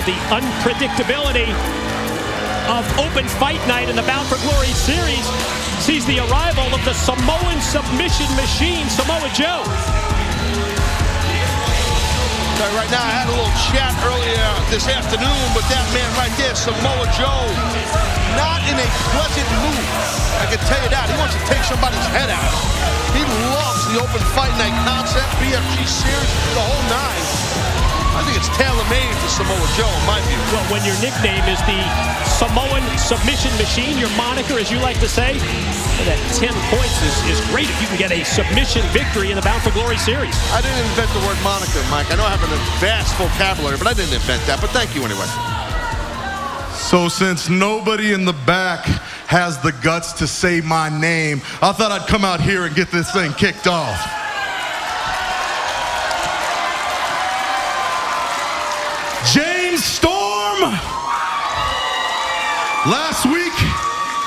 the unpredictability of open fight night in the Bound for Glory series sees the arrival of the Samoan submission machine, Samoa Joe. Right now, I had a little chat earlier this afternoon with that man right there, Samoa Joe. Not in a pleasant mood, I can tell you that. He wants to take somebody's head out. He loves the open fight night concept, BFG series, the whole nine. I think it's tailor-made for Samoa Joe, in my view. Well, when your nickname is the Samoan submission machine, your moniker, as you like to say, that 10 points is great if you can get a submission victory in the Bound for Glory series. I didn't invent the word moniker, Mike. I know I have a vast vocabulary, but I didn't invent that. But thank you anyway. So since nobody in the back has the guts to say my name, I thought I'd come out here and get this thing kicked off. James Storm! Last week,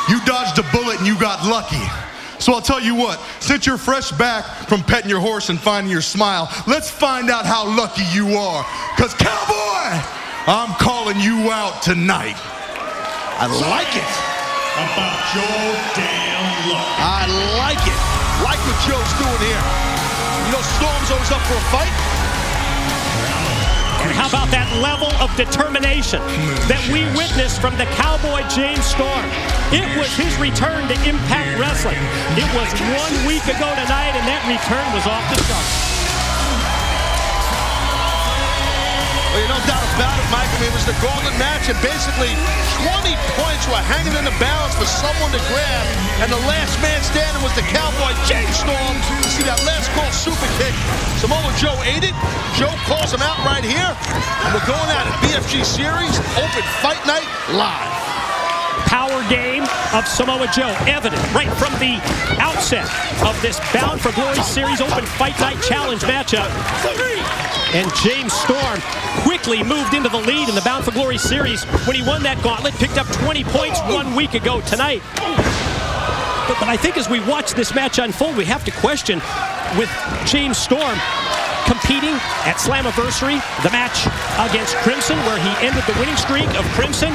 you dodged a bullet and you got lucky. So I'll tell you what, since you're fresh back from petting your horse and finding your smile, let's find out how lucky you are. Because, Cowboy, I'm calling you out tonight. I like it. About your damn luck. I like it. Like what Joe's doing here. You know, Storm's always up for a fight. And how about that level of determination that we witnessed from the Cowboy James Storm? It was his return to Impact Wrestling. It was 1 week ago tonight, and that return was off the charts. Well, no doubt about it, Mike. I mean, it was the gauntlet match, and basically 20 points were hanging in the balance for someone to grab, and the last man standing was the Cowboy James Storm. You see that last call super kick. Samoa Joe ate it. Joe calls him out right here, and we're going at it. BFG Series, Open Fight Night, live. Power game of Samoa Joe, evident right from the outset of this Bound for Glory Series Open Fight Night Challenge matchup. And James Storm quickly moved into the lead in the Bound for Glory Series when he won that gauntlet, picked up 20 points 1 week ago tonight. But I think as we watch this match unfold, we have to question with James Storm competing at Slammiversary, the match against Crimson, where he ended the winning streak of Crimson.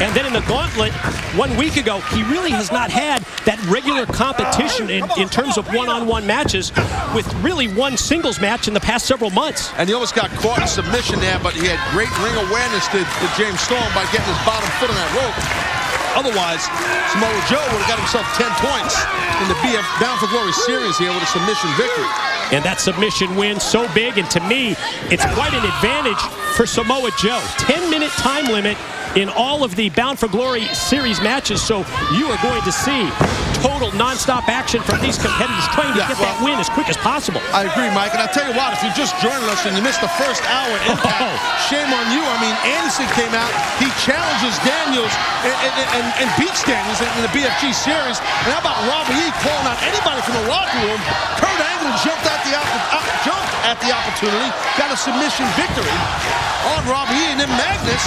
And then in the gauntlet 1 week ago, he really has not had that regular competition in terms of one-on-one matches, with really one singles match in the past several months. And he almost got caught in submission there, but he had great ring awareness to James Storm by getting his bottom foot on that rope. Otherwise, Samoa Joe would have got himself 10 points in the Bound for Glory series here with a submission victory. And that submission win so big, and to me, it's quite an advantage for Samoa Joe. 10-minute time limit in all of the Bound for Glory series matches, so you are going to see total non-stop action from these competitors trying to get that win as quick as possible. I agree, Mike, and I'll tell you what, if you just joined us and you missed the first hour at Impact, shame on you. I mean, Anderson came out, he challenges Daniels and beats Daniels in the BFG series. And how about Robbie E calling out anybody from the locker room? Kurt Angle jumped at the opportunity, got a submission victory on Robbie E, and then Magnus,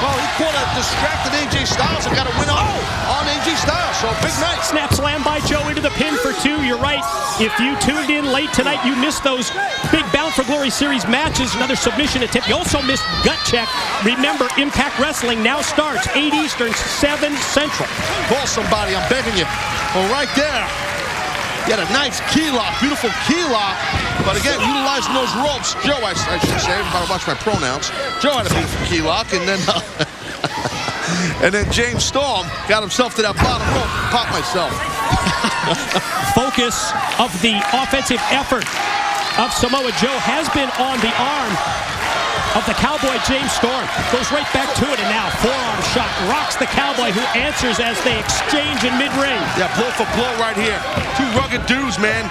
well, he caught a distracted AJ Styles and got a win on AJ Styles, so big night. Snap slam by Joe into the pin for 2. You're right. If you tuned in late tonight, you missed those big Bound for Glory series matches. Another submission attempt. You also missed Gut Check. Remember, Impact Wrestling now starts 8 Eastern, 7 Central. Call somebody, I'm begging you. Well, right there, you had a nice key lock, beautiful key lock. But again, utilizing those ropes, Joe, I should say, if I watch my pronouns, Joe had a beautiful key lock, and then and then James Storm got himself to that bottom rope. Pop myself. Focus of the offensive effort of Samoa Joe has been on the arm of the Cowboy James Storm. Goes right back to it, and now forearm shot rocks the Cowboy, who answers as they exchange in mid-ring. Yeah, blow for blow right here. Two rugged dudes, man.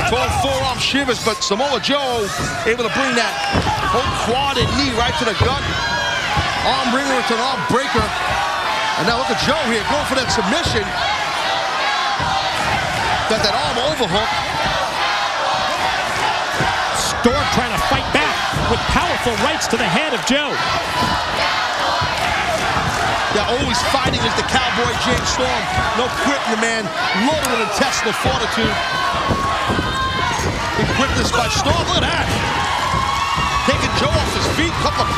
12 forearm shivers, but Samoa Joe able to bring that whole quad and knee right to the gut. Arm bringer into an arm breaker. And now look at Joe here going for that submission. Got that arm overhook. Storm trying to fight back with powerful rights to the head of Joe. Yeah, always fighting is the Cowboy James Storm. No quitting the man. Loaded with intestinal fortitude. Big quickness by Storm. Look at that. Taking Joe off his feet. Couple of